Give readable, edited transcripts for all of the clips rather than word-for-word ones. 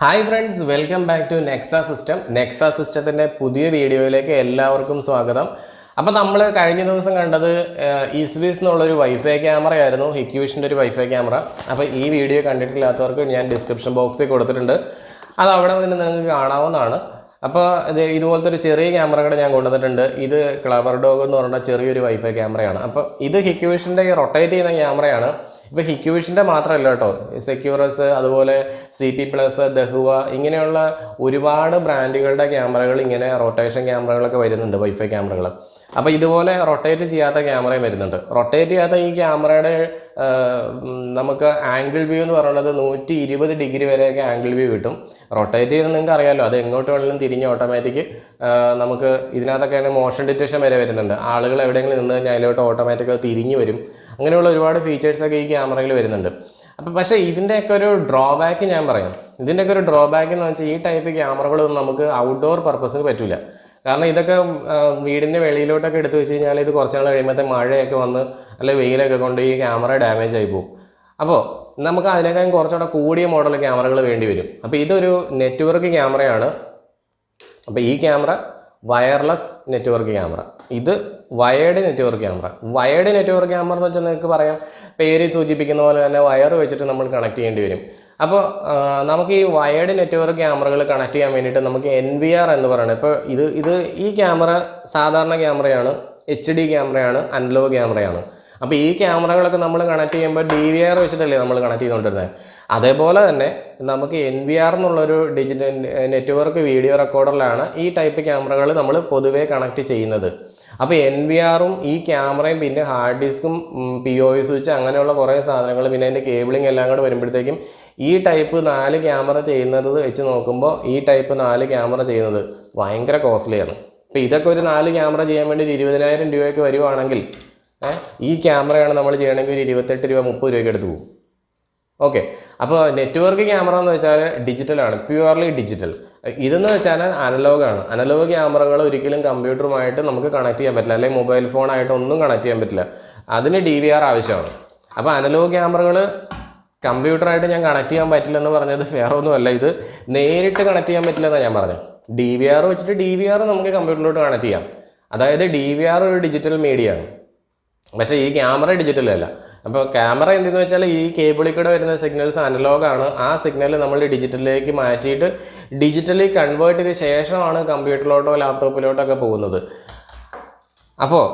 Hi friends, welcome back to Nexa system. Nexa systemത്തിന്റെ പുതിയ വീഡിയോയിലേക്ക് എല്ലാവർക്കും സ്വാഗതം. അപ്പോൾ നമ്മൾ കഴിഞ്ഞ ദിവസം കണ്ടത് EZVIZ എന്നുള്ള ഒരു വൈഫൈ ക്യാമറ ആയിരുന്നു, HIKVISIOന്റെ ഒരു വൈഫൈ ക്യാമറ. അപ്പോൾ ഈ വീഡിയോ കണ്ടിട്ടില്ലാത്തവർക്ക് ഞാൻ ഡിസ്ക്രിപ്ഷൻ ബോക്സിൽ കൊടുത്തിട്ടുണ്ട്. അത് അവിടെ നിന്ന് നിങ്ങൾക്ക് കാണാവുന്നതാണ്. അപ്പോൾ ഇതുപോലത്തെ ഒരു ചെറിയ ക്യാമറ കൂടെ ഞാൻ കൊണ്ടുവന്നിട്ടുണ്ട്. ഇത് ക്ലവർ ഡോഗ് എന്ന് പറഞ്ഞ ചെറിയൊരു വൈഫൈ ക്യാമറയാണ്. അപ്പോൾ ഇത് HIKVISIOന്റെ റൊട്ടേറ്റ് ചെയ്യുന്ന ക്യാമറയാണ്. ഇപ്പോൾ HIKVISIOന്റെ മാത്രമല്ല കേട്ടോ, സെക്യൂറസ്, അതുപോലെ CP+, ദഹുവ, ഇങ്ങനെയുള്ള ഒരുപാട് ബ്രാൻഡുകളുടെ ക്യാമറകൾ, ഇങ്ങനെ റൊട്ടേഷൻ ക്യാമറകളൊക്കെ വരുന്നുണ്ട്, വൈഫൈ ക്യാമറകൾ. അപ്പോൾ ഇതുപോലെ റൊട്ടേറ്റ് ചെയ്യാത്ത ക്യാമറയും വരുന്നുണ്ട്. റൊട്ടേറ്റ് ചെയ്യാത്ത ഈ ക്യാമറയുടെ നമുക്ക് ആംഗിൾ വ്യൂ എന്ന് പറയുന്നത് 120 ഡിഗ്രി വരെയൊക്കെ ആംഗിൾ വ്യൂ കിട്ടും. റൊട്ടേറ്റ് ചെയ്യുന്നത് നിങ്ങൾക്ക് അറിയാമല്ലോ, അത് എങ്ങോട്ട് വേണമെങ്കിലും തിരിഞ്ഞ് ഓട്ടോമാറ്റിക് നമുക്ക് ഇതിനകത്തൊക്കെയാണ് മോഷൻ ഡിറ്റക്ഷൻ വരെ വരുന്നുണ്ട്. ആളുകൾ എവിടെയെങ്കിലും നിന്ന് കഴിഞ്ഞാൽ അതിലോട്ട് ഓട്ടോമാറ്റിക് തിരിഞ്ഞ് വരും. അങ്ങനെയുള്ള ഒരുപാട് ഫീച്ചേഴ്സൊക്കെ ഈ ക്യാമറയിൽ വരുന്നുണ്ട്. അപ്പോൾ പക്ഷേ ഇതിൻ്റെയൊക്കെ ഒരു ഡ്രോബാക്ക് ഞാൻ പറയാം. ഇതിൻ്റെയൊക്കെ ഒരു ഡ്രോബാക്ക് എന്ന് വെച്ചാൽ ഈ ടൈപ്പ് ക്യാമറകളൊന്നും നമുക്ക് ഔട്ട്ഡോർ പർപ്പസിന് പറ്റില്ല. കാരണം ഇതൊക്കെ വീടിൻ്റെ വെളിയിലോട്ടൊക്കെ എടുത്തു വെച്ച് കഴിഞ്ഞാൽ ഇത് കുറച്ച് നാൾ കഴിയുമ്പോഴത്തെ മഴയൊക്കെ വന്ന് അല്ലെങ്കിൽ വെയിലൊക്കെ കൊണ്ട് ഈ ക്യാമറ ഡാമേജ് ആയി പോകും. അപ്പോൾ നമുക്ക് അതിനേക്കാളും കുറച്ചുകൂടെ കൂടിയ മോഡൽ ക്യാമറകൾ വേണ്ടി വരും. അപ്പോൾ ഇതൊരു നെറ്റ്വർക്ക് ക്യാമറയാണ്. അപ്പോൾ ഈ ക്യാമറ വയർലെസ് നെറ്റ്വർക്ക് ക്യാമറ, ഇത് wired network camera. Wired network camera എന്ന് വെച്ചാൽ നിങ്ങൾക്ക് പറയാം, പേര് സൂചിപ്പിക്കുന്ന പോലെ തന്നെ വയർ വെച്ചിട്ട് നമ്മൾ കണക്ട് ചെയ്യേണ്ടി വരും. അപ്പോൾ നമുക്ക് ഈ വയേർഡ് നെറ്റ്വർക്ക് ക്യാമറകൾ കണക്ട് ചെയ്യാൻ വേണ്ടിയിട്ട് നമുക്ക് NVR എന്ന് പറയുന്നത്, ഇപ്പോൾ ഇത് ഈ ക്യാമറ സാധാരണ ക്യാമറയാണ്, HD ക്യാമറയാണ്, അനലോഗ് ക്യാമറയാണ്. അപ്പോൾ ഈ ക്യാമറകളൊക്കെ നമ്മൾ കണക്ട് ചെയ്യുമ്പോൾ DVR വെച്ചിട്ടല്ലേ നമ്മൾ കണക്ട് ചെയ്തുകൊണ്ടിരുന്നത്. അതേപോലെ തന്നെ നമുക്ക് NVR എന്നുള്ളൊരു ഡിജിറ്റൽ നെറ്റ്വർക്ക് വീഡിയോ റെക്കോർഡറിലാണ് ഈ ടൈപ്പ് ക്യാമറകൾ നമ്മൾ പൊതുവേ കണക്ട് ചെയ്യുന്നത്. അപ്പോൾ NVRും ഈ ക്യാമറയും പിന്നെ ഹാർഡ് ഡിസ്കും POE സ്വിച്ച് അങ്ങനെയുള്ള കുറേ സാധനങ്ങൾ, പിന്നെ അതിൻ്റെ കേബിളിംഗ് എല്ലാം കൂടെ വരുമ്പോഴത്തേക്കും ഈ ടൈപ്പ് 4 ക്യാമറ ചെയ്യുന്നത് വെച്ച് നോക്കുമ്പോൾ ഈ ടൈപ്പ് 4 ക്യാമറ ചെയ്യുന്നത് ഭയങ്കര കോസ്റ്റ്ലിയാണ്. ഇപ്പോൾ ഇതൊക്കെ ഒരു 4 ക്യാമറ ചെയ്യാൻ വേണ്ടി 20,000 രൂപയ്ക്ക് വരുവാണെങ്കിൽ ഈ ക്യാമറയാണ് നമ്മൾ ചെയ്യണമെങ്കിൽ ഒരു 28 രൂപ 30 രൂപയ്ക്ക് എടുത്ത് പോകും. ഓക്കെ, അപ്പോൾ നെറ്റ്വർക്ക് ക്യാമറ എന്ന് വെച്ചാൽ ഡിജിറ്റലാണ്, പ്യുവർലി ഡിജിറ്റൽ. ഇതെന്ന് വെച്ചാൽ അനലോഗാണ്. അനലോഗ് ക്യാമറകൾ ഒരിക്കലും കമ്പ്യൂട്ടറുമായിട്ട് നമുക്ക് കണക്ട് ചെയ്യാൻ പറ്റില്ല, അല്ലെങ്കിൽ മൊബൈൽ ഫോണായിട്ട് ഒന്നും കണക്ട് ചെയ്യാൻ പറ്റില്ല. അതിന് DVR ആവശ്യമാണ്. അപ്പോൾ അനലോഗ് ക്യാമറകൾ കമ്പ്യൂട്ടറായിട്ട് ഞാൻ കണക്ട് ചെയ്യാൻ പറ്റില്ലെന്ന് പറഞ്ഞത് വേറെ ഒന്നുമല്ല, ഇത് നേരിട്ട് കണക്ട് ചെയ്യാൻ പറ്റില്ലെന്നാണ് ഞാൻ പറഞ്ഞത്. DVR വെച്ചിട്ട് DVR നമുക്ക് കമ്പ്യൂട്ടറിലോട്ട് കണക്ട് ചെയ്യാം. അതായത് DVR ഒരു ഡിജിറ്റൽ മീഡിയ ആണ്, പക്ഷേ ഈ ക്യാമറ ഡിജിറ്റൽ അല്ല. അപ്പോൾ ക്യാമറ എന്തെന്ന് വെച്ചാൽ ഈ കേബിളിൽ കൂടെ വരുന്ന സിഗ്നൽസ് അനലോഗാണ്. ആ സിഗ്നൽ നമ്മൾ ഡിജിറ്റലിലേക്ക് മാറ്റിയിട്ട് ഡിജിറ്റലി കൺവേർട്ട് ചെയ്ത ശേഷമാണ് കമ്പ്യൂട്ടറിലോട്ടോ ലാപ്ടോപ്പിലോട്ടോ ഒക്കെ പോകുന്നത്. അപ്പോൾ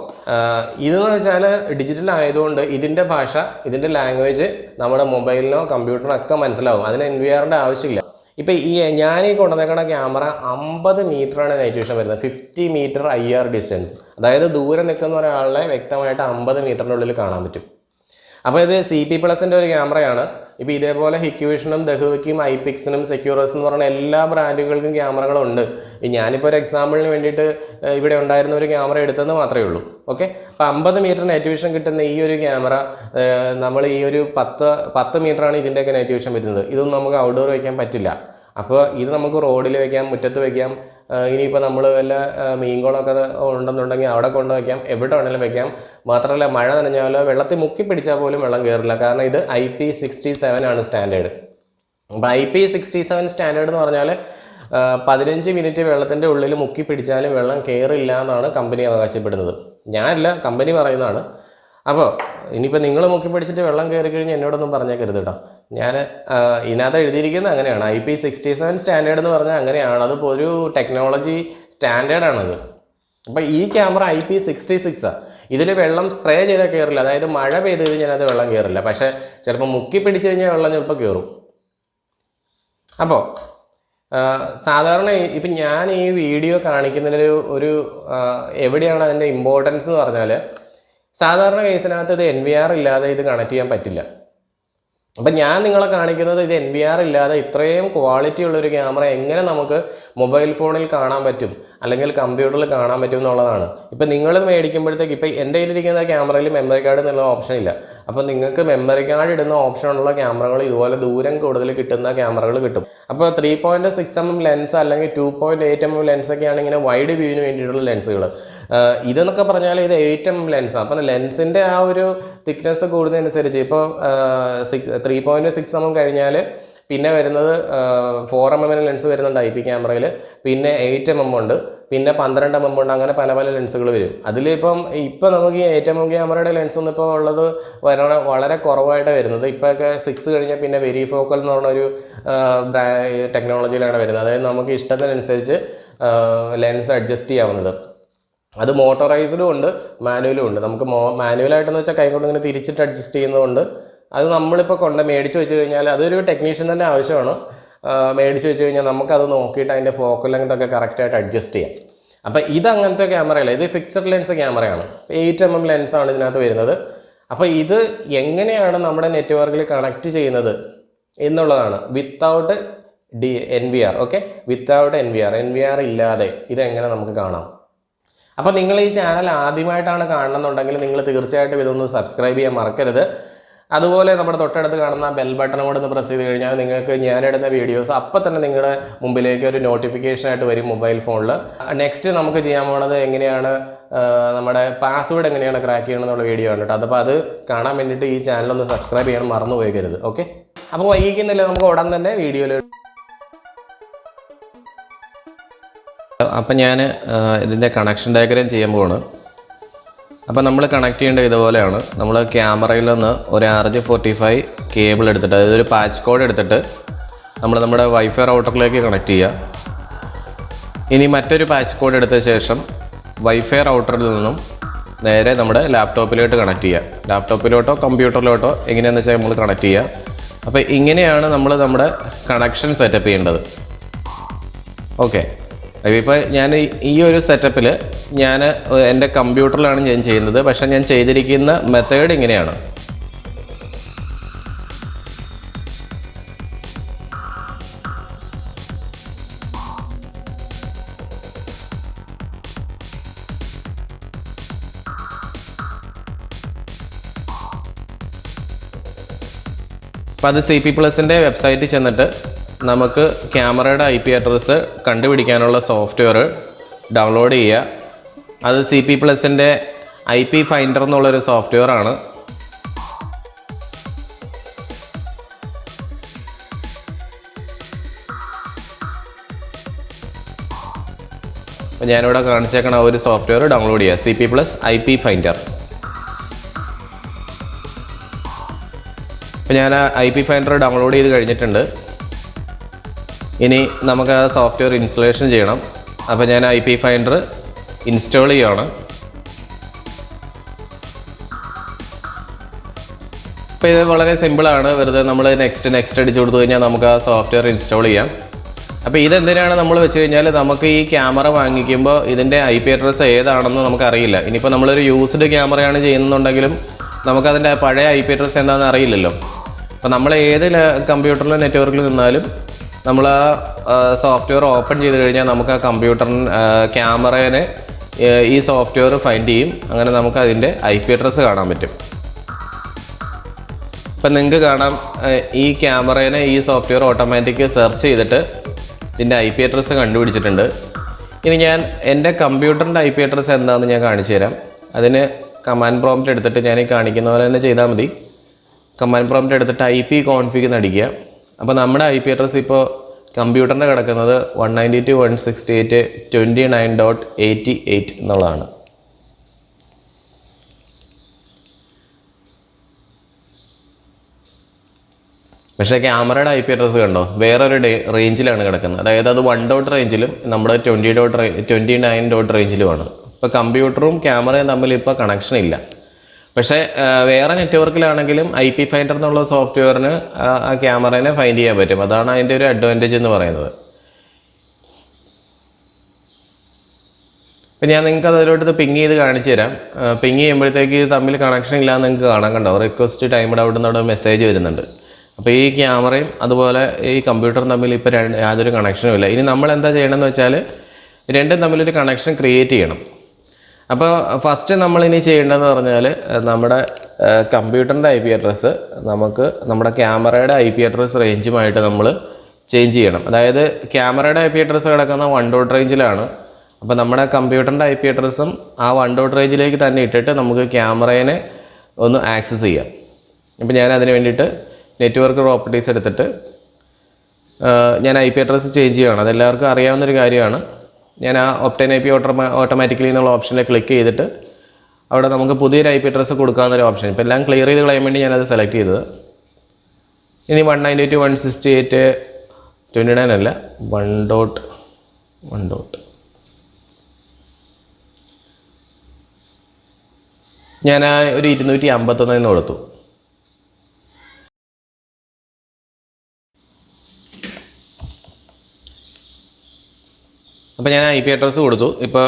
ഇതെന്ന് വെച്ചാൽ ഡിജിറ്റൽ ആയതുകൊണ്ട് ഇതിൻ്റെ ഭാഷ, ഇതിൻ്റെ ലാംഗ്വേജ് നമ്മുടെ മൊബൈലിനോ കമ്പ്യൂട്ടറിനോ ഒക്കെ മനസ്സിലാവും. അതിന് NVRൻ്റെ ആവശ്യമില്ല. ഇപ്പോൾ ഞാൻ കൊണ്ടുവന്നേക്കണ ക്യാമറ 50 മീറ്ററാണ് നൈറ്റ് വിഷൻ വരുന്നത്, 50 മീറ്റർ IR ഡിസ്റ്റൻസ്. അതായത് ദൂരെ നിൽക്കുന്ന ഒരാളെ വ്യക്തമായിട്ട് 50 മീറ്ററിനുള്ളിൽ കാണാൻ പറ്റും. അപ്പോൾ ഇത് CP+ൻ്റെ ഒരു ക്യാമറയാണ്. ഇപ്പോൾ ഇതേപോലെ HIKVISIOനും ദഹുവയ്ക്കും ഐപിക്സിനും സെക്യൂറസ് എന്ന് പറയുന്ന എല്ലാ ബ്രാൻഡുകൾക്കും ക്യാമറകളുണ്ട്. ഞാനിപ്പോൾ ഒരു എക്സാമ്പിളിന് വേണ്ടിയിട്ട് ഇവിടെ ഉണ്ടായിരുന്ന ഒരു ക്യാമറ എടുത്തെന്ന് മാത്രമേ ഉള്ളൂ. ഓക്കെ, അപ്പോൾ 50 മീറ്റർ നൈറ്റ് വിഷൻ കിട്ടുന്ന ഈ ഒരു ക്യാമറ നമ്മൾ ഈ ഒരു 10 മീറ്ററാണ് ഇതിൻ്റെയൊക്കെ നൈറ്റ് വിഷൻ വരുന്നത്. ഇതൊന്നും നമുക്ക് ഔട്ട്ഡോർ വയ്ക്കാൻ പറ്റില്ല. അപ്പോൾ ഇത് നമുക്ക് റോഡിൽ വയ്ക്കാം, മുറ്റത്ത് വയ്ക്കാം, ഇനിയിപ്പോൾ നമ്മൾ വല്ല മീൻകുളമൊക്കെ ഉണ്ടെന്നുണ്ടെങ്കിൽ അവിടെ കൊണ്ട് വയ്ക്കാം, എവിടെ വേണമെങ്കിലും വയ്ക്കാം. മാത്രമല്ല മഴ നനഞ്ഞാലോ വെള്ളത്തിൽ മുക്കി പിടിച്ചാൽ പോലും വെള്ളം കയറില്ല. കാരണം ഇത് IP 67 ആണ് സ്റ്റാൻഡേർഡ്. അപ്പോൾ IP 67 സ്റ്റാൻഡേർഡ് എന്ന് പറഞ്ഞാൽ 15 മിനിറ്റ് വെള്ളത്തിൻ്റെ ഉള്ളിൽ മുക്കി പിടിച്ചാലും വെള്ളം കയറില്ല എന്നാണ് കമ്പനി അവകാശപ്പെടുന്നത്. ഞാനല്ല, കമ്പനി പറയുന്നതാണ്. അപ്പോൾ ഇനിയിപ്പോൾ നിങ്ങൾ മുക്കി പിടിച്ചിട്ട് വെള്ളം കയറി കഴിഞ്ഞ് എന്നോടൊന്നും പറഞ്ഞേക്കരുത് കേട്ടോ. ഞാൻ ഇതിനകത്ത് എഴുതിയിരിക്കുന്നത് അങ്ങനെയാണ്. IP 67 സ്റ്റാൻഡേർഡ് എന്ന് പറഞ്ഞാൽ അങ്ങനെയാണ്. അതിപ്പോൾ ഒരു ടെക്നോളജി സ്റ്റാൻഡേർഡാണത്. അപ്പോൾ ഈ ക്യാമറ IP 66 ഇതിൽ വെള്ളം സ്പ്രേ ചെയ്താൽ കയറില്ല. അതായത് മഴ പെയ്ത് കഴിഞ്ഞാൽ അത് വെള്ളം കയറില്ല, പക്ഷേ ചിലപ്പോൾ മുക്കി പിടിച്ച് കഴിഞ്ഞാൽ വെള്ളം ചിലപ്പോൾ കയറും. അപ്പോൾ സാധാരണ ഇപ്പം ഞാൻ ഈ വീഡിയോ കാണിക്കുന്നതിൽ ഒരു എവിടെയാണ് അതിൻ്റെ ഇമ്പോർട്ടൻസ് എന്ന് പറഞ്ഞാൽ, സാധാരണ കേസിനകത്ത് ഇത് NVR ഇല്ലാതെ ഇത് കണക്ട് ചെയ്യാൻ പറ്റില്ല. അപ്പം ഞാൻ നിങ്ങളെ കാണിക്കുന്നത് ഇത് NVR ഇല്ലാതെ ഇത്രയും ക്വാളിറ്റി ഉള്ളൊരു ക്യാമറ എങ്ങനെ നമുക്ക് മൊബൈൽ ഫോണിൽ കാണാൻ പറ്റും, അല്ലെങ്കിൽ കമ്പ്യൂട്ടറിൽ കാണാൻ പറ്റും എന്നുള്ളതാണ്. ഇപ്പം നിങ്ങൾ മേടിക്കുമ്പോഴത്തേക്ക് ഇപ്പം എൻ്റെ കയ്യിലിരിക്കുന്ന ക്യാമറയിൽ മെമ്മറി കാർഡ് എന്നുള്ള ഓപ്ഷൻ ഇല്ല. അപ്പോൾ നിങ്ങൾക്ക് മെമ്മറി കാർഡ് ഇടുന്ന ഓപ്ഷനുള്ള ക്യാമറകൾ ഇതുപോലെ ദൂരം കൂടുതൽ കിട്ടുന്ന ക്യാമറകൾ കിട്ടും. അപ്പോൾ 3.6 mm ലെൻസ് അല്ലെങ്കിൽ 2.8 mm ലെൻസൊക്കെയാണ് ഇങ്ങനെ വൈഡ് വ്യൂവിന് വേണ്ടിയിട്ടുള്ള ലെൻസുകൾ. ഇതെന്നൊക്കെ പറഞ്ഞാൽ ഇത് 8 mm ലെൻസാണ്. അപ്പം ലെൻസിൻ്റെ ആ ഒരു തിക്നെസ് കൂടുന്നതനുസരിച്ച് ഇപ്പോൾ 3.6 mm കഴിഞ്ഞാൽ പിന്നെ വരുന്നത് 4mm ലെൻസ് വരുന്നുണ്ട് IP ക്യാമറയിൽ, പിന്നെ 8mm ഉണ്ട്, പിന്നെ 12mm ഉണ്ട്. അങ്ങനെ പല പല ലെൻസുകൾ വരും. അതിലിപ്പം നമുക്ക് ഈ 8mm ക്യാമറയുടെ ലെൻസ് ഒന്നും ഇപ്പോൾ ഉള്ളത് വളരെ കുറവായിട്ടാണ് വരുന്നത്. ഇപ്പോഴൊക്കെ 6 കഴിഞ്ഞാൽ പിന്നെ വെരി ഫോക്കൽ എന്ന് പറഞ്ഞൊരു ടെക്നോളജിയിലാണ് വരുന്നത്. അതായത് നമുക്ക് ഇഷ്ടത്തിനനുസരിച്ച് ലെൻസ് അഡ്ജസ്റ്റ് ചെയ്യാവുന്നത്. അത് മോട്ടോറൈസ്ഡും ഉണ്ട്, മാനുവലും ഉണ്ട്. നമുക്ക് മാനുവലായിട്ടെന്ന് വെച്ചാൽ കൈ കൊണ്ട് ഇങ്ങനെ തിരിച്ചിട്ട് അഡ്ജസ്റ്റ് ചെയ്യുന്നതുകൊണ്ട് അത് നമ്മളിപ്പോൾ മേടിച്ച് വെച്ച് കഴിഞ്ഞാൽ അതൊരു ടെക്നീഷ്യൻ തന്നെ ആവശ്യമാണ്. മേടിച്ച് വെച്ച് കഴിഞ്ഞാൽ നമുക്കത് നോക്കിയിട്ട് അതിൻ്റെ ഫോക്കൽ ലെങ്ത്തൊക്കെ കറക്റ്റായിട്ട് അഡ്ജസ്റ്റ് ചെയ്യാം. അപ്പോൾ ഇതങ്ങനത്തെ ക്യാമറയല്ല, ഇത് ഫിക്സഡ് ലെൻസ് ക്യാമറയാണ്. 8mm ലെൻസാണ് ഇതിനകത്ത് വരുന്നത്. അപ്പോൾ ഇത് എങ്ങനെയാണ് നമ്മുടെ നെറ്റ്വർക്കിൽ കണക്ട് ചെയ്യുന്നത് എന്നുള്ളതാണ്. Without NVR, okay, without NVR ഇല്ലാതെ ഇതെങ്ങനെ നമുക്ക് കാണാം. അപ്പോൾ നിങ്ങൾ ഈ ചാനൽ ആദ്യമായിട്ടാണ് കാണണമെന്നുണ്ടെങ്കിൽ നിങ്ങൾ തീർച്ചയായിട്ടും ഇതൊന്ന് സബ്സ്ക്രൈബ് ചെയ്യാൻ മറക്കരുത്. അതുപോലെ നമ്മുടെ തൊട്ടടുത്ത് കാണുന്ന ബെൽ ബട്ടൺ കൂടെ ഒന്ന് പ്രസ് ചെയ്ത് കഴിഞ്ഞാൽ നിങ്ങൾക്ക് ഞാനിടുന്ന വീഡിയോസ് അപ്പോൾ തന്നെ നിങ്ങളുടെ മുമ്പിലേക്ക് ഒരു നോട്ടിഫിക്കേഷനായിട്ട് വരും മൊബൈൽ ഫോണിൽ. നെക്സ്റ്റ് നമുക്ക് ചെയ്യാൻ പോകുന്നത് എങ്ങനെയാണ് നമ്മുടെ പാസ്വേഡ് എങ്ങനെയാണ് ക്രാക്ക് ചെയ്യണമെന്നുള്ള വീഡിയോ ആണ് കേട്ടോ. അപ്പോൾ അത് കാണാൻ വേണ്ടിയിട്ട് ഈ ചാനലൊന്ന് സബ്സ്ക്രൈബ് ചെയ്യാൻ മറന്നു പോകരുത്. ഓക്കെ, അപ്പോൾ വൈകിക്കുന്നില്ല, നമുക്ക് ഉടൻ തന്നെ വീഡിയോയിൽ. അപ്പം ഞാൻ ഇതിൻ്റെ കണക്ഷൻ ഡയഗ്രാം ചെയ്യാൻ പോവാണ്. അപ്പോൾ നമ്മൾ കണക്ട് ചെയ്യേണ്ടത് ഇതുപോലെയാണ്. നമ്മൾ ക്യാമറയിൽ നിന്ന് ഒരു RJ45 കേബിൾ എടുത്തിട്ട്, അതായത് ഒരു പാച്ച് കോഡ് എടുത്തിട്ട് നമ്മൾ നമ്മുടെ വൈഫൈ റൗട്ടറിലേക്ക് കണക്ട് ചെയ്യുക. ഇനി മറ്റൊരു പാച്ച് കോഡ് എടുത്ത ശേഷം വൈഫൈ റൗട്ടറിൽ നിന്നും നേരെ നമ്മുടെ ലാപ്ടോപ്പിലോട്ട് കണക്ട് ചെയ്യുക. ലാപ്ടോപ്പിലോട്ടോ കമ്പ്യൂട്ടറിലോട്ടോ എങ്ങനെയാണെന്ന് വെച്ചാൽ നമ്മൾ കണക്ട് ചെയ്യുക. അപ്പോൾ ഇങ്ങനെയാണ് നമ്മൾ നമ്മുടെ കണക്ഷൻ സെറ്റപ്പ് ചെയ്യേണ്ടത്. ഓക്കെ, ഇപ്പോൾ ഞാൻ ഈ ഒരു സെറ്റപ്പിൽ ഞാൻ എൻ്റെ കമ്പ്യൂട്ടറിലാണ് ഞാൻ ചെയ്യുന്നത്. പക്ഷേ ഞാൻ ചെയ്തിരിക്കുന്ന മെത്തേഡ് ഇങ്ങനെയാണ്. അപ്പോൾ അത് CP+ൻ്റെ വെബ്സൈറ്റിൽ ചെന്നിട്ട് നമുക്ക് ക്യാമറയുടെ IP അഡ്രസ്സ് കണ്ടുപിടിക്കാനുള്ള സോഫ്റ്റ്വെയർ ഡൗൺലോഡ് ചെയ്യുക. അത് CP+ൻ്റെ IP ഫൈൻഡർ എന്നുള്ളൊരു സോഫ്റ്റ്വെയർ ആണ്. അപ്പോൾ ഞാനിവിടെ കാണിച്ചേക്കണ ഒരു സോഫ്റ്റ്വെയർ ഡൗൺലോഡ് ചെയ്യുക, CP+ IP ഫൈൻഡർ. അപ്പോൾ ഞാൻ IP ഫൈൻഡർ ഡൗൺലോഡ് ചെയ്ത് കഴിഞ്ഞിട്ടുണ്ട്. ഇനി നമുക്ക് ആ സോഫ്റ്റ്വെയർ ഇൻസ്റ്റലേഷൻ ചെയ്യണം. അപ്പോൾ ഞാൻ IP ഫൈൻഡർ ഇൻസ്റ്റാൾ ചെയ്യുകയാണ്. അപ്പോൾ ഇത് വളരെ സിമ്പിളാണ്. വെറുതെ നമ്മൾ നെക്സ്റ്റ് അടിച്ചു കൊടുത്തു കഴിഞ്ഞാൽ നമുക്ക് ആ സോഫ്റ്റ്വെയർ ഇൻസ്റ്റാൾ ചെയ്യാം. അപ്പോൾ ഇതെന്തിനാണ് നമ്മൾ വെച്ച് കഴിഞ്ഞാൽ നമുക്ക് ഈ ക്യാമറ വാങ്ങിക്കുമ്പോൾ ഇതിൻ്റെ IP അഡ്രസ്സ് ഏതാണെന്ന് നമുക്കറിയില്ല. ഇനിയിപ്പോൾ നമ്മളൊരു യൂസ്ഡ് ക്യാമറയാണ് ചെയ്യുന്നുണ്ടെങ്കിലും നമുക്കതിൻ്റെ പഴയ IP അഡ്രസ്സ് എന്താണെന്ന് അറിയില്ലല്ലോ. അപ്പോൾ നമ്മൾ ഏത് കമ്പ്യൂട്ടറിലും നെറ്റ്വർക്കിൽ നിന്നാലും നമ്മൾ ആ സോഫ്റ്റ്വെയർ ഓപ്പൺ ചെയ്ത് കഴിഞ്ഞാൽ നമുക്ക് ആ ക്യാമറേനെ ഈ സോഫ്റ്റ്വെയർ ഫൈൻഡ് ചെയ്യും. അങ്ങനെ നമുക്ക് അതിൻ്റെ IP അഡ്രസ്സ് കാണാൻ പറ്റും. ഇപ്പം നിങ്ങൾക്ക് കാണാം, ഈ ക്യാമറേനെ ഈ സോഫ്റ്റ്വെയർ ഓട്ടോമാറ്റിക് സെർച്ച് ചെയ്തിട്ട് ഇതിൻ്റെ IP അഡ്രസ്സ് കണ്ടുപിടിച്ചിട്ടുണ്ട്. ഇനി ഞാൻ എൻ്റെ കമ്പ്യൂട്ടറിൻ്റെ IP അഡ്രസ്സ് എന്താണെന്ന് ഞാൻ കാണിച്ചു തരാം. അതിന് കമാൻഡ് പ്രോംപ്റ്റ് എടുത്തിട്ട് ഞാൻ ഈ കാണിക്കുന്ന പോലെ തന്നെ ചെയ്താൽ മതി. കമാൻഡ് പ്രോംപ്റ്റ് എടുത്തിട്ട് IP കോൺഫിഗ് അടിക്കുക. അപ്പോൾ നമ്മുടെ IP അഡ്രസ്സ് ഇപ്പോൾ കമ്പ്യൂട്ടറിൻ്റെ കിടക്കുന്നത് 192.168.29.88 എന്നുള്ളതാണ്. പക്ഷേ ക്യാമറയുടെ IP അഡ്രസ്സ് കണ്ടോ, വേറൊരു റേഞ്ചിലാണ് കിടക്കുന്നത്. അതായത് അത് 1 ഡോട്ട് റേഞ്ചിലും നമ്മുടെ 29 ഡോട്ട് റേഞ്ചിലുമാണ്. ഇപ്പോൾ കമ്പ്യൂട്ടറും ക്യാമറയും തമ്മിൽ ഇപ്പോൾ കണക്ഷൻ ഇല്ല. പക്ഷേ വേറെ നെറ്റ്വർക്കിലാണെങ്കിലും IP ഫൈൻഡർ എന്നുള്ള സോഫ്റ്റ്വെയറിന് ആ ക്യാമറേനെ ഫൈൻഡ് ചെയ്യാൻ പറ്റും. അതാണ് അതിൻ്റെ ഒരു അഡ്വാൻറ്റേജ് എന്ന് പറയുന്നത്. ഇപ്പം ഞാൻ നിങ്ങൾക്ക് അതിലോട്ട് പിങ് ചെയ്ത് കാണിച്ചു തരാം. പിങ് ചെയ്യുമ്പോഴത്തേക്ക് തമ്മിൽ കണക്ഷൻ ഇല്ലാന്ന് നിങ്ങൾക്ക് കാണാൻ കണ്ടോ, റിക്വസ്റ്റ് ടൈംഡ് ഔട്ട് എന്നവിടെ മെസ്സേജ് വരുന്നുണ്ട്. അപ്പോൾ ഈ ക്യാമറയും അതുപോലെ ഈ കമ്പ്യൂട്ടറും തമ്മിൽ ഇപ്പോൾ യാതൊരു കണക്ഷനും ഇല്ല. ഇനി നമ്മൾ എന്താ ചെയ്യണമെന്ന് വെച്ചാൽ രണ്ടും തമ്മിലൊരു കണക്ഷൻ ക്രിയേറ്റ് ചെയ്യണം. അപ്പോൾ ഫസ്റ്റ് നമ്മളിനി ചെയ്യേണ്ടതെന്ന് പറഞ്ഞാൽ നമ്മുടെ കമ്പ്യൂട്ടറിൻ്റെ IP അഡ്രസ്സ് നമുക്ക് നമ്മുടെ ക്യാമറയുടെ IP അഡ്രസ്സ് റേഞ്ചുമായിട്ട് നമ്മൾ ചേഞ്ച് ചെയ്യണം. അതായത് ക്യാമറയുടെ IP അഡ്രസ്സ് കിടക്കുന്ന 1 ഡോട്ട് റേഞ്ചിലാണ്. അപ്പോൾ നമ്മുടെ കമ്പ്യൂട്ടറിൻ്റെ IP അഡ്രസ്സും ആ 1 ഡോട്ട് റേഞ്ചിലേക്ക് തന്നെ ഇട്ടിട്ട് നമുക്ക് ക്യാമറേനെ ഒന്ന് ആക്സസ് ചെയ്യാം. അപ്പോൾ ഞാൻ അതിന് വേണ്ടിയിട്ട് നെറ്റ്വർക്ക് പ്രോപ്പർട്ടീസ് എടുത്തിട്ട് ഞാൻ IP അഡ്രസ്സ് ചേഞ്ച് ചെയ്യുകയാണ്. അതെല്ലാവർക്കും അറിയാവുന്നൊരു കാര്യമാണ്. ഞാൻ ആ ഒപ്റ്റൈൻ IP ഓട്ടോമാറ്റിക്കലി എന്നുള്ള ഓപ്ഷനിൽ ക്ലിക്ക് ചെയ്തിട്ട് അവിടെ നമുക്ക് പുതിയൊരു IP അഡ്രസ്സ് കൊടുക്കാവുന്നൊരു ഓപ്ഷൻ. ഇപ്പോൾ എല്ലാം ക്ലിയർ ചെയ്ത് കളയാൻ വേണ്ടി ഞാനത് സെലക്ട് ചെയ്തത്. ഇനി 192.168.29 അല്ല 1.1. ഞാൻ ഒരു 251 കൊടുത്തു. അപ്പോൾ ഞാൻ IP അഡ്രസ്സ് കൊടുത്തു. ഇപ്പോൾ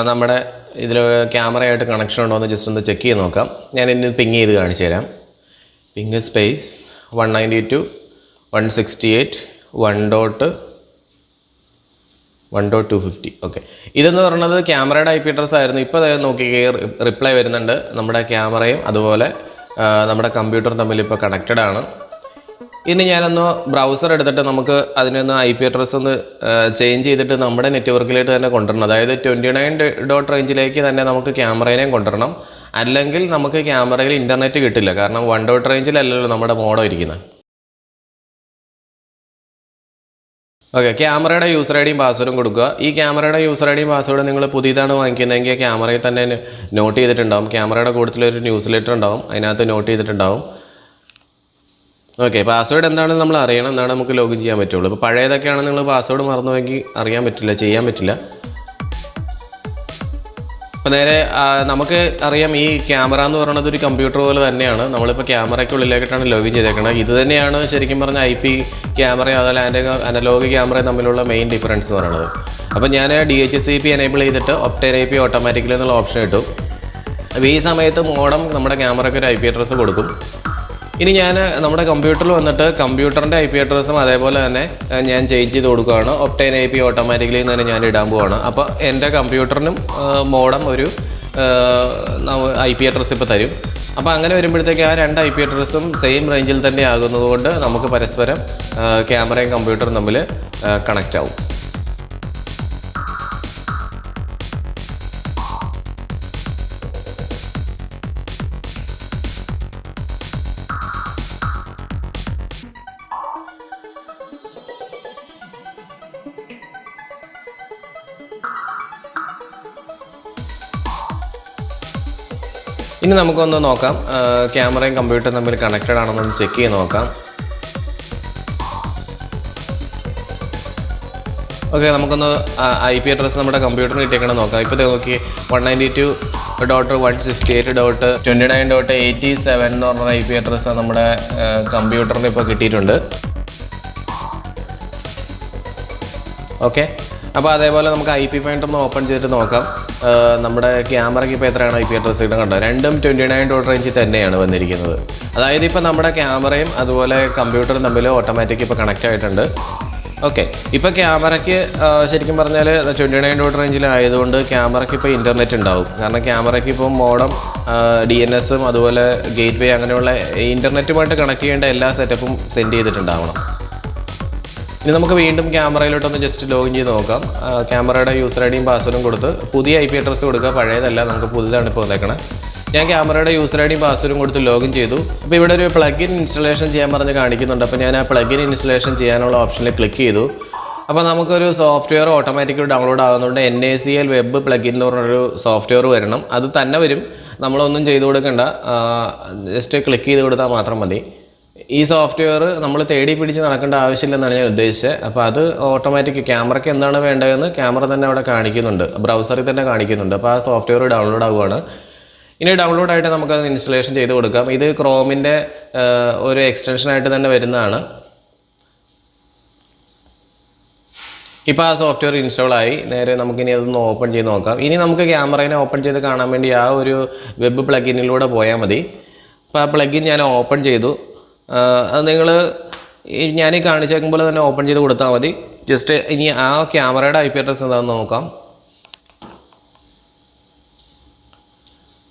നമ്മുടെ ഇതിൽ ക്യാമറയായിട്ട് കണക്ഷൻ ഉണ്ടോ എന്ന് ജസ്റ്റ് ഒന്ന് ചെക്ക് ചെയ്ത് നോക്കാം. ഞാൻ ഇന്ന് പിങ് ചെയ്ത് കാണിച്ചു തരാം. Ping space 192.168.1.250. ഓക്കെ, ഇതെന്ന് പറയുന്നത് ക്യാമറയുടെ IP അഡ്രസ്സ് ആയിരുന്നു. ഇപ്പോൾ നോക്കി റിപ്ലൈ വരുന്നുണ്ട്. നമ്മുടെ ക്യാമറയും അതുപോലെ നമ്മുടെ കമ്പ്യൂട്ടറും തമ്മിൽ ഇപ്പോൾ കണക്റ്റഡ് ആണ്. ഇനി ഞാനൊന്ന് ബ്രൗസർ എടുത്തിട്ട് നമുക്ക് അതിനൊന്ന് IP അഡ്രസ്സ് ഒന്ന് ചേഞ്ച് ചെയ്തിട്ട് നമ്മുടെ നെറ്റ്വർക്കിലേക്ക് തന്നെ കൊണ്ടുവരണം. അതായത് 29 റേഞ്ചിലേക്ക് തന്നെ നമുക്ക് ക്യാമറേനെയും കൊണ്ടുവരണം. അല്ലെങ്കിൽ നമുക്ക് ക്യാമറയിൽ ഇൻ്റർനെറ്റ് കിട്ടില്ല. കാരണം 1 റേഞ്ചിലല്ലല്ലോ നമ്മുടെ മോഡം ഇരിക്കുന്നത്. ഓക്കെ, ക്യാമറയുടെ യൂസർ ഐഡിയും പാസ്വേഡും കൊടുക്കുക. ഈ ക്യാമറയുടെ യൂസർ ഐഡിയും പാസ്വേഡും നിങ്ങൾ പുതിയതാണ് വാങ്ങിക്കുന്നതെങ്കിൽ ക്യാമറയിൽ തന്നെ നോട്ട് ചെയ്തിട്ടുണ്ടാവും. ക്യാമറയുടെ കൂട്ടത്തിലൊരു ന്യൂസ് ലെറ്റർ ഉണ്ടാവും, അതിനകത്ത് നോട്ട് ചെയ്തിട്ടുണ്ടാവും. ഓക്കെ, പാസ്വേഡ് എന്താണെന്ന് നമ്മൾ അറിയണം, എന്നാണ് നമുക്ക് ലോഗിൻ ചെയ്യാൻ പറ്റുള്ളൂ. ഇപ്പോൾ പഴയതൊക്കെയാണ് നിങ്ങൾ പാസ്വേഡ് മറന്നുപോയെങ്കിൽ ചെയ്യാൻ പറ്റില്ല. അപ്പോൾ നേരെ നമുക്ക് അറിയാം, ഈ ക്യാമറ എന്ന് പറയുന്നത് ഒരു കമ്പ്യൂട്ടർ പോലെ തന്നെയാണ്. നമ്മളിപ്പോൾ ക്യാമറയ്ക്കുള്ളിലേക്കിട്ടാണ് ലോഗിൻ ചെയ്തേക്കുന്നത്. ഇത് തന്നെയാണ് ശരിക്കും പറഞ്ഞാൽ IP ക്യാമറയും അതുപോലെ അനലോഗ് ക്യാമറയും തമ്മിലുള്ള മെയിൻ ഡിഫറൻസ് എന്ന് പറയുന്നത്. അപ്പോൾ ഞാൻ DHCP എനേബിൾ ചെയ്തിട്ട് ഒപ്റ്റൈൻ IP ഓട്ടോമാറ്റിക്കലി എന്നുള്ള ഓപ്ഷൻ ഇട്ടു. അപ്പോൾ ഈ സമയത്ത് മോഡം നമ്മുടെ ക്യാമറയ്ക്ക് ഒരു IP അഡ്രസ്സ് കൊടുക്കും. ഇനി ഞാൻ നമ്മുടെ കമ്പ്യൂട്ടറിൽ വന്നിട്ട് കമ്പ്യൂട്ടറിൻ്റെ IP അഡ്രസ്സും അതേപോലെ തന്നെ ഞാൻ ചേഞ്ച് ചെയ്ത് കൊടുക്കുകയാണ്. ഒപ്റ്റൈൻ IP ഓട്ടോമാറ്റിക്കലി തന്നെ ഞാൻ ഇടാൻ പോവുകയാണ്. അപ്പോൾ എൻ്റെ കമ്പ്യൂട്ടറിനും മോഡം ഒരു IP അഡ്രസ്സ് ഇപ്പോൾ തരും. അപ്പോൾ അങ്ങനെ വരുമ്പോഴത്തേക്ക് ആ 2 IP അഡ്രസ്സും സെയിം റേഞ്ചിൽ തന്നെ ആകുന്നതുകൊണ്ട് നമുക്ക് പരസ്പരം ക്യാമറയും കമ്പ്യൂട്ടറും തമ്മിൽ കണക്റ്റ് ആവും. ഇനി നമുക്കൊന്ന് നോക്കാം, ക്യാമറയും കമ്പ്യൂട്ടറും തമ്മിൽ കണക്റ്റഡ് ആണെന്നൊന്ന് ചെക്ക് ചെയ്ത് നോക്കാം. ഓക്കെ, നമുക്കൊന്ന് IP അഡ്രസ്സ് നമ്മുടെ കമ്പ്യൂട്ടറിന് കിട്ടിയേക്കണം നോക്കാം. ഇപ്പോൾ നോക്കി 192.168.29.87 എന്ന് പറഞ്ഞ IP അഡ്രസ്സ് നമ്മുടെ കമ്പ്യൂട്ടറിന് ഇപ്പോൾ കിട്ടിയിട്ടുണ്ട്. ഓക്കെ, അപ്പോൾ അതേപോലെ നമുക്ക് IP ഫൈൻഡർ ഒന്ന് ഓപ്പൺ ചെയ്തിട്ട് നോക്കാം. നമ്മുടെ ക്യാമറയ്ക്ക് ഇപ്പോൾ എത്രയാണ് IP അഡ്രസ്സ് കിട്ടാൻ കണ്ടത്? രണ്ടും 29 റേഞ്ചിൽ തന്നെയാണ് വന്നിരിക്കുന്നത്. അതായത് ഇപ്പോൾ നമ്മുടെ ക്യാമറയും അതുപോലെ കമ്പ്യൂട്ടറും തമ്മിൽ ഓട്ടോമാറ്റിക് ഇപ്പോൾ കണക്റ്റ് ആയിട്ടുണ്ട്. ഓക്കെ, ഇപ്പോൾ ക്യാമറയ്ക്ക് ശരിക്കും പറഞ്ഞാൽ 29 റേഞ്ചിലായതുകൊണ്ട് ക്യാമറയ്ക്ക് ഇപ്പോൾ ഇൻ്റർനെറ്റ് ഉണ്ടാവും. കാരണം ക്യാമറയ്ക്ക് ഇപ്പോൾ മോഡം DNSഉം അതുപോലെ ഗേറ്റ് വേ അങ്ങനെയുള്ള ഇൻ്റർനെറ്റുമായിട്ട് കണക്ട് ചെയ്യേണ്ട എല്ലാ സെറ്റപ്പും സെൻഡ് ചെയ്തിട്ടുണ്ടാവണം. ഇനി നമുക്ക് വീണ്ടും ക്യാമറയിലോട്ടൊന്ന് ജസ്റ്റ് ലോഗിൻ ചെയ്ത് നോക്കാം. ക്യാമറയുടെ യൂസർ ഐഡിയും പാസ്വേഡും കൊടുത്ത് പുതിയ IP അഡ്രസ്സ് കൊടുക്കുക. പഴയതല്ല, നമുക്ക് പുതിയതാണ് ഇപ്പോൾ വന്നേക്കണേ. ഞാൻ ക്യാമറയുടെ യൂസർ ഐഡിയും പാസ്വേഡും കൊടുത്ത് ലോഗിൻ ചെയ്തു. അപ്പോൾ ഇവിടെ ഒരു പ്ലഗിൻ ഇൻസ്റ്റലേഷൻ ചെയ്യാൻ പറഞ്ഞ് കാണിക്കുന്നുണ്ട്. അപ്പോൾ ഞാൻ ആ പ്ലഗിൻ ഇൻസ്റ്റലേഷൻ ചെയ്യാനുള്ള ഓപ്ഷനിൽ ക്ലിക്ക് ചെയ്തു. അപ്പോൾ നമുക്കൊരു സോഫ്റ്റ്വെയർ ഓട്ടോമാറ്റിക്കലി ഡൗൺലോഡ് ആകുന്നതുകൊണ്ട് NACL വെബ് പ്ലഗിൻ എന്ന് പറഞ്ഞൊരു സോഫ്റ്റ്വെയർ വരണം. അത് തന്നെ വരും, നമ്മളൊന്നും ചെയ്ത് കൊടുക്കണ്ട, ജസ്റ്റ് ക്ലിക്ക് ചെയ്ത് കൊടുത്താൽ മാത്രം മതി. ഈ സോഫ്റ്റ്വെയർ നമ്മൾ തേടി പിടിച്ച് നടക്കേണ്ട ആവശ്യമില്ലെന്നാണ് ഞാൻ ഉദ്ദേശിച്ചത്. അപ്പോൾ അത് ഓട്ടോമാറ്റിക് ക്യാമറയ്ക്ക് എന്താണ് വേണ്ടതെന്ന് ക്യാമറ തന്നെ അവിടെ കാണിക്കുന്നുണ്ട്, ബ്രൗസറിൽ തന്നെ കാണിക്കുന്നുണ്ട്. അപ്പോൾ ആ സോഫ്റ്റ്വെയർ ഡൗൺലോഡ് ആവുകയാണ്. ഇനി ഡൗൺലോഡായിട്ട് നമുക്കത് ഇൻസ്റ്റലേഷൻ ചെയ്ത് കൊടുക്കാം. ഇത് ക്രോമിൻ്റെ ഒരു എക്സ്റ്റൻഷനായിട്ട് തന്നെ വരുന്നതാണ്. ഇപ്പോൾ ആ സോഫ്റ്റ്വെയർ ഇൻസ്റ്റാൾ ആയി. നേരെ നമുക്കിനി അതൊന്ന് ഓപ്പൺ ചെയ്ത് നോക്കാം. ഇനി നമുക്ക് ക്യാമറേനെ ഓപ്പൺ ചെയ്ത് കാണാൻ വേണ്ടി ആ ഒരു വെബ് പ്ലഗിനിലൂടെ പോയാൽ മതി. അപ്പോൾ ആ പ്ലഗിൻ ഞാൻ ഓപ്പൺ ചെയ്തു. അത് നിങ്ങൾ ഞാൻ കാണിച്ചേക്കും പോലെ തന്നെ ഓപ്പൺ ചെയ്ത് കൊടുത്താൽ മതി. ജസ്റ്റ് ഇനി ആ ക്യാമറയുടെ IP അഡ്രസ്സ് എന്താണെന്ന് നോക്കാം.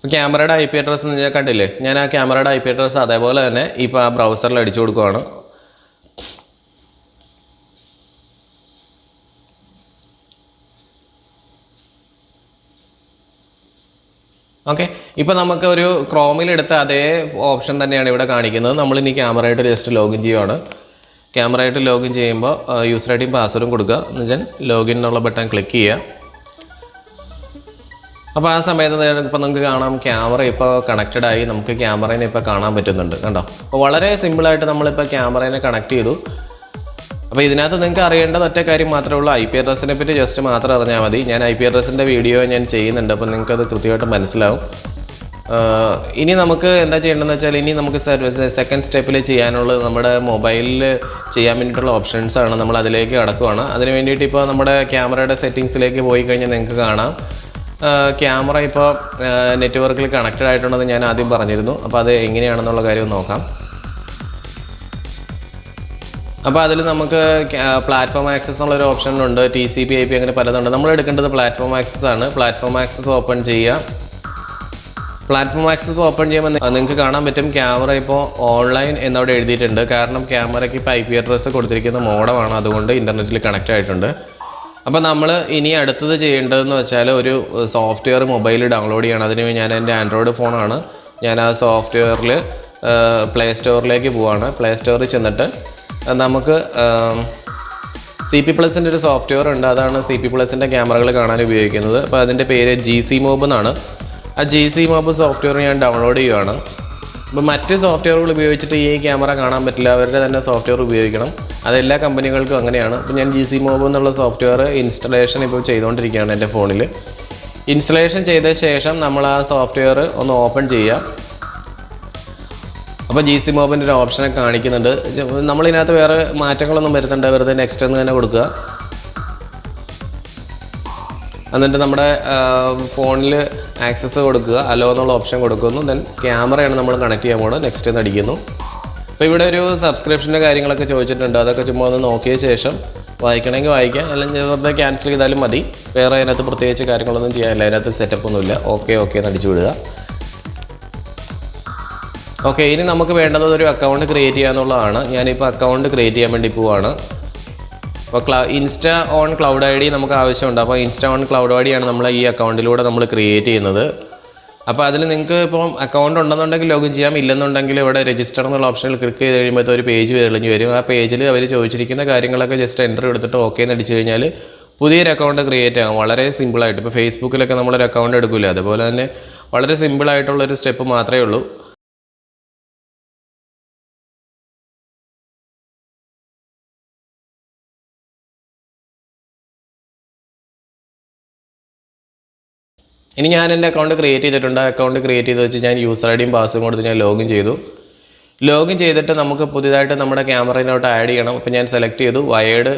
ക്യാമറയുടെ IP അഡ്രസ്സ് ഞാൻ കണ്ടില്ലേ, ഞാൻ ആ ക്യാമറയുടെ IP അഡ്രസ്സ് അതേപോലെ തന്നെ ഇപ്പോൾ ആ ബ്രൗസറിൽ അടിച്ചു കൊടുക്കുകയാണ്. ഓക്കെ, ഇപ്പോൾ നമുക്ക് ഒരു ക്രോമിലെടുത്ത അതേ ഓപ്ഷൻ തന്നെയാണ് ഇവിടെ കാണിക്കുന്നത്. നമ്മളിനി ക്യാമറയായിട്ട് ജസ്റ്റ് ലോഗിൻ ചെയ്യുകയാണ്. ക്യാമറയായിട്ട് ലോഗിൻ ചെയ്യുമ്പോൾ യൂസർ ഐഡിയും പാസ്വേഡും കൊടുക്കുക. എന്നുവെച്ചാൽ ലോഗിൻ എന്നുള്ള ബട്ടൺ ക്ലിക്ക് ചെയ്യുക. അപ്പോൾ ആ സമയത്ത് ഇപ്പോൾ നിങ്ങൾക്ക് കാണാം ക്യാമറ ഇപ്പോൾ കണക്റ്റഡ് ആയി. നമുക്ക് ക്യാമറേനെ ഇപ്പോൾ കാണാൻ പറ്റുന്നുണ്ട്, കണ്ടോ. അപ്പോൾ വളരെ സിമ്പിളായിട്ട് നമ്മളിപ്പോൾ ക്യാമറേനെ കണക്ട് ചെയ്തു. അപ്പോൾ ഇതിനകത്ത് നിങ്ങൾക്ക് അറിയേണ്ടത് ഒറ്റ കാര്യം മാത്രമേ ഉള്ളൂ. IP അഡ്രസ്സിനെ പറ്റി ജസ്റ്റ് മാത്രം അറിഞ്ഞാൽ മതി. ഞാൻ IP അഡ്രസ്സിൻ്റെ വീഡിയോ ഞാൻ ചെയ്യുന്നുണ്ട്, അപ്പോൾ നിങ്ങൾക്കത് കൃത്യമായിട്ട് മനസ്സിലാവും. ഇനി നമുക്ക് എന്താ ചെയ്യേണ്ടതെന്ന് വെച്ചാൽ, ഇനി നമുക്ക് സെക്കൻഡ് സ്റ്റെപ്പിൽ ചെയ്യാനുള്ളത് നമ്മുടെ മൊബൈലിൽ ചെയ്യാൻ വേണ്ടിയിട്ടുള്ള ഓപ്ഷൻസാണ്. നമ്മൾ അതിലേക്ക് കടക്കുവാണ്. അതിന് വേണ്ടിയിട്ട് ഇപ്പോൾ നമ്മുടെ ക്യാമറയുടെ സെറ്റിങ്സിലേക്ക് പോയി കഴിഞ്ഞാൽ നിങ്ങൾക്ക് കാണാം ക്യാമറ ഇപ്പോൾ നെറ്റ്വർക്കിൽ കണക്റ്റഡ് ആയിട്ടുണ്ടെന്ന് ഞാൻ ആദ്യം പറഞ്ഞിരുന്നു. അപ്പോൾ അത് എങ്ങനെയാണെന്നുള്ള കാര്യം നോക്കാം. അപ്പോൾ അതിൽ നമുക്ക് പ്ലാറ്റ്ഫോം ആക്സസ് എന്നുള്ളൊരു ഓപ്ഷനുണ്ട്. TCP IP അങ്ങനെ പലതുണ്ട്. നമ്മൾ എടുക്കേണ്ടത് പ്ലാറ്റ്ഫോം ആക്സസ് ആണ്. പ്ലാറ്റ്ഫോം ആക്സസ് ഓപ്പൺ ചെയ്യുക. പ്ലാറ്റ്ഫോം ആക്സസ് ഓപ്പൺ ചെയ്യുമ്പോൾ നിങ്ങൾക്ക് കാണാൻ പറ്റും ക്യാമറ ഇപ്പോൾ ഓൺലൈൻ എന്നവിടെ എഴുതിയിട്ടുണ്ട്. കാരണം ക്യാമറയ്ക്ക് ഇപ്പോൾ IP അഡ്രസ്സ് കൊടുത്തിരിക്കുന്ന മോഡമാണ്, അതുകൊണ്ട് ഇൻ്റർനെറ്റിൽ കണക്റ്റ് ആയിട്ടുണ്ട്. അപ്പോൾ നമ്മൾ ഇനി അടുത്തത് ചെയ്യേണ്ടതെന്ന് വെച്ചാൽ ഒരു സോഫ്റ്റ്വെയർ മൊബൈലിൽ ഡൗൺലോഡ് ചെയ്യണം. അതിന് ഞാൻ എൻ്റെ ആൻഡ്രോയിഡ് ഫോണാണ്. ഞാൻ ആ സോഫ്റ്റ്വെയറിൽ പ്ലേ സ്റ്റോറിലേക്ക് പോവാണ്. പ്ലേ സ്റ്റോറിൽ ചെന്നിട്ട് നമുക്ക് CP Plusൻ്റെ ഒരു സോഫ്റ്റ്വെയർ ഉണ്ട്. അതാണ് CP Plusൻ്റെ ക്യാമറകൾ കാണാൻ ഉപയോഗിക്കുന്നത്. അപ്പോൾ അതിൻ്റെ പേര് GC Mob എന്നാണ്. ആ GC Mob സോഫ്റ്റ്വെയർ ഞാൻ ഡൗൺലോഡ് ചെയ്യുകയാണ്. അപ്പോൾ മറ്റ് സോഫ്റ്റ്വെയറുകൾ ഉപയോഗിച്ചിട്ട് ഈ ക്യാമറ കാണാൻ പറ്റില്ല. അവരുടെ തന്നെ സോഫ്റ്റ്വെയർ ഉപയോഗിക്കണം. അതെല്ലാ കമ്പനികൾക്കും അങ്ങനെയാണ്. അപ്പോൾ ഞാൻ GC Mob എന്നുള്ള സോഫ്റ്റ്വെയർ ഇൻസ്റ്റലേഷൻ ഇപ്പോൾ ചെയ്തുകൊണ്ടിരിക്കുകയാണ് എൻ്റെ ഫോണിൽ. ഇൻസ്റ്റലേഷൻ ചെയ്ത ശേഷം നമ്മൾ ആ സോഫ്റ്റ്വെയർ ഒന്ന് ഓപ്പൺ ചെയ്യുക. അപ്പോൾ GC Mobൻ്റെ ഒരു ഓപ്ഷനെ കാണിക്കുന്നുണ്ട്. നമ്മളിതിനകത്ത് വേറെ മാറ്റങ്ങളൊന്നും വരുന്നുണ്ട്. വെറുതെ നെക്സ്റ്റ് എന്ന് തന്നെ കൊടുക്കുക. എന്നിട്ട് നമ്മുടെ ഫോണിൽ ആക്സസ് കൊടുക്കുക. അലോ എന്നുള്ള ഓപ്ഷൻ കൊടുക്കുന്നു. ദെൻ ക്യാമറയാണ് നമ്മൾ കണക്ട് ചെയ്യാൻ പോകുന്നത്. നെക്സ്റ്റ് എന്ന് അടിക്കുന്നു. അപ്പോൾ ഇവിടെ ഒരു സബ്സ്ക്രിപ്ഷൻ്റെ കാര്യങ്ങളൊക്കെ ചോദിച്ചിട്ടുണ്ട്. അതൊക്കെ ചുമ്മാ ഒന്ന് നോക്കിയ ശേഷം വായിക്കണമെങ്കിൽ വായിക്കാം, അല്ലെങ്കിൽ വെറുതെ ക്യാൻസൽ ചെയ്താലും മതി. വേറെ അതിനകത്ത് പ്രത്യേകിച്ച് കാര്യങ്ങളൊന്നും ചെയ്യാനില്ല. അതിനകത്ത് സെറ്റപ്പ് ഒന്നുമില്ല. ഓക്കെ എന്ന് അടിച്ചു വിടുക. ഓക്കെ, ഇനി നമുക്ക് വേണ്ടത് ഒരു അക്കൗണ്ട് ക്രിയേറ്റ് ചെയ്യുക എന്നുള്ളതാണ്. ഞാനിപ്പോൾ അക്കൗണ്ട് ക്രിയേറ്റ് ചെയ്യാൻ വേണ്ടി പോവാണ്. അപ്പോൾ ഇൻസ്റ്റ ഓൺ ക്ലൗഡ് ID നമുക്ക് ആവശ്യമുണ്ട്. അപ്പോൾ ഇൻസ്റ്റ ഓൺ ക്ലൗഡ് ID ആണ് നമ്മൾ ഈ അക്കൗണ്ടിലൂടെ നമ്മൾ ക്രിയേറ്റ് ചെയ്യുന്നത്. അപ്പോൾ അതിൽ നിങ്ങൾക്ക് ഇപ്പം അക്കൗണ്ട് ഉണ്ടെന്നുണ്ടെങ്കിൽ ലോഗിൻ ചെയ്യാം. ഇല്ലെന്നുണ്ടെങ്കിൽ ഇവിടെ രജിസ്റ്റർ എന്നുള്ള ഓപ്ഷനിൽ ക്ലിക്ക് ചെയ്ത് കഴിയുമ്പോൾ ഒരു പേജ് തെളിഞ്ഞ് വരും. ആ പേജിൽ അവർ ചോദിച്ചിരിക്കുന്ന കാര്യങ്ങളൊക്കെ ജസ്റ്റ് എൻ്റർ എടുത്തിട്ട് ഓക്കെ എന്ന് അടിച്ചു കഴിഞ്ഞാൽ പുതിയൊരു അക്കൗണ്ട് ക്രിയേറ്റ് ആകും. വളരെ സിമ്പിളായിട്ട്. ഇപ്പോൾ ഫേസ്ബുക്കിലൊക്കെ നമ്മളൊരു അക്കൗണ്ട് എടുക്കില്ല, അതുപോലെ തന്നെ വളരെ സിമ്പിളായിട്ടുള്ളൊരു സ്റ്റെപ്പ് മാത്രമേ ഉള്ളൂ. ഇനി ഞാൻ എൻ്റെ അക്കൗണ്ട് ക്രിയേറ്റ് ചെയ്തിട്ടുണ്ട്. അക്കൗണ്ട് ക്രിയേറ്റ് ചെയ്ത് വെച്ച് ഞാൻ യൂസർ ഐഡിയും പാസ്വേഡും കൊടുത്ത് ഞാൻ ലോഗിൻ ചെയ്തു. ലോഗിൻ ചെയ്തിട്ട് നമുക്ക് പുതിയതായിട്ട് നമ്മുടെ ക്യാമറയിലോട്ട് ആഡ് ചെയ്യണം. അപ്പോൾ ഞാൻ സെലക്ട് ചെയ്തു. വയേർഡ്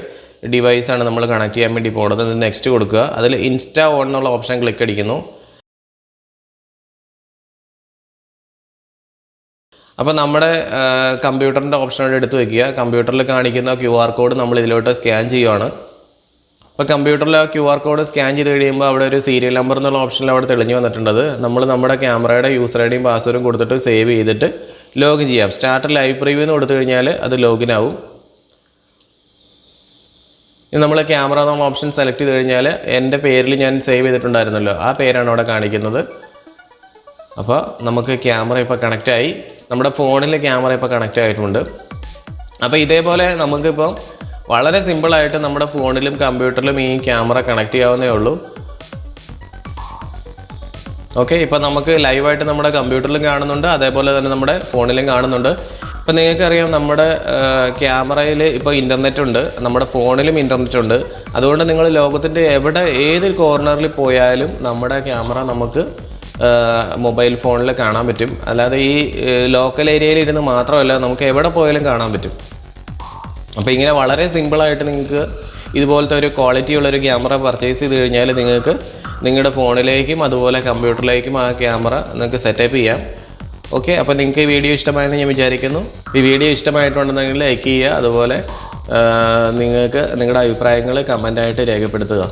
ഡിവൈസാണ് നമ്മൾ കണക്ട് ചെയ്യാൻ വേണ്ടി പോകുന്നത്. നെക്സ്റ്റ് കൊടുക്കുക. അതിൽ ഇൻസ്റ്റ ഓൺ എന്നുള്ള ഓപ്ഷൻ ക്ലിക്ക് അടിക്കുന്നു. അപ്പോൾ നമ്മുടെ കമ്പ്യൂട്ടറിൻ്റെ ഓപ്ഷനോട് എടുത്ത് വയ്ക്കുക. കമ്പ്യൂട്ടറിൽ കാണിക്കുന്ന QR കോഡ് നമ്മൾ ഇതിലോട്ട് സ്കാൻ ചെയ്യുവാണ്. അപ്പോൾ കമ്പ്യൂട്ടറിൽ ആ QR കോഡ് സ്കാൻ ചെയ്ത് കഴിയുമ്പോൾ അവിടെ ഒരു സീരിയൽ നമ്പർ എന്നുള്ള ഓപ്ഷനിൽ അവിടെ തെളിഞ്ഞു വന്നിട്ടുണ്ട്. നമ്മൾ നമ്മുടെ ക്യാമറയുടെ യൂസർ ഐഡിയും പാസ്വേഡും കൊടുത്തിട്ട് സേവ് ചെയ്തിട്ട് ലോഗിൻ ചെയ്യാം. സ്റ്റാർട്ട് ലൈവ് പ്രിവ്യൂ എന്ന് കൊടുത്തു കഴിഞ്ഞാൽ അത് ലോഗിൻ ആവും. ഇനി നമ്മൾ ക്യാമറ എന്നുള്ള ഓപ്ഷൻ സെലക്ട് ചെയ്ത് കഴിഞ്ഞാൽ എൻ്റെ പേരിൽ ഞാൻ സേവ് ചെയ്തിട്ടുണ്ടായിരുന്നല്ലോ, ആ പേരാണ് അവിടെ കാണിക്കുന്നത്. അപ്പോൾ നമുക്ക് ക്യാമറ ഇപ്പോൾ കണക്റ്റായി. നമ്മുടെ ഫോണിൽ ക്യാമറ ഇപ്പോൾ കണക്റ്റ് ആയിട്ടുണ്ട്. അപ്പോൾ ഇതേപോലെ നമുക്കിപ്പം വളരെ സിമ്പിളായിട്ട് നമ്മുടെ ഫോണിലും കമ്പ്യൂട്ടറിലും ഈ ക്യാമറ കണക്ട് ചെയ്യാവുന്നേ ഉള്ളൂ. ഓക്കെ, ഇപ്പോൾ നമുക്ക് ലൈവായിട്ട് നമ്മുടെ കമ്പ്യൂട്ടറിലും കാണുന്നുണ്ട്, അതേപോലെ തന്നെ നമ്മുടെ ഫോണിലും കാണുന്നുണ്ട്. ഇപ്പം നിങ്ങൾക്കറിയാം നമ്മുടെ ക്യാമറയിൽ ഇപ്പോൾ ഇൻ്റർനെറ്റ് ഉണ്ട്, നമ്മുടെ ഫോണിലും ഇൻ്റർനെറ്റ് ഉണ്ട്. അതുകൊണ്ട് നിങ്ങൾ ലോകത്തിൻ്റെ ഏത് കോർണറിൽ പോയാലും നമ്മുടെ ക്യാമറ നമുക്ക് മൊബൈൽ ഫോണിൽ കാണാൻ പറ്റും. അല്ലാതെ ഈ ലോക്കൽ ഏരിയയിൽ ഇരുന്ന് മാത്രമല്ല, നമുക്ക് എവിടെ പോയാലും കാണാൻ പറ്റും. അപ്പോൾ ഇങ്ങനെ വളരെ സിമ്പിളായിട്ട് നിങ്ങൾക്ക് ഇതുപോലത്തെ ഒരു ക്വാളിറ്റി ഉള്ളൊരു ക്യാമറ പർച്ചേസ് ചെയ്ത് കഴിഞ്ഞാൽ നിങ്ങൾക്ക് നിങ്ങളുടെ ഫോണിലേക്കും അതുപോലെ കമ്പ്യൂട്ടറിലേക്കും ആ ക്യാമറ നിങ്ങൾക്ക് സെറ്റപ്പ് ചെയ്യാം. ഓക്കെ, അപ്പോൾ നിങ്ങൾക്ക് ഈ വീഡിയോ ഇഷ്ടമായെന്ന് ഞാൻ വിചാരിക്കുന്നു. ഈ വീഡിയോ ഇഷ്ടമായിട്ടുണ്ടെങ്കിൽ ലൈക്ക് ചെയ്യുക, അതുപോലെ നിങ്ങൾക്ക് നിങ്ങളുടെ അഭിപ്രായങ്ങൾ കമൻ്റായിട്ട് രേഖപ്പെടുത്തുക.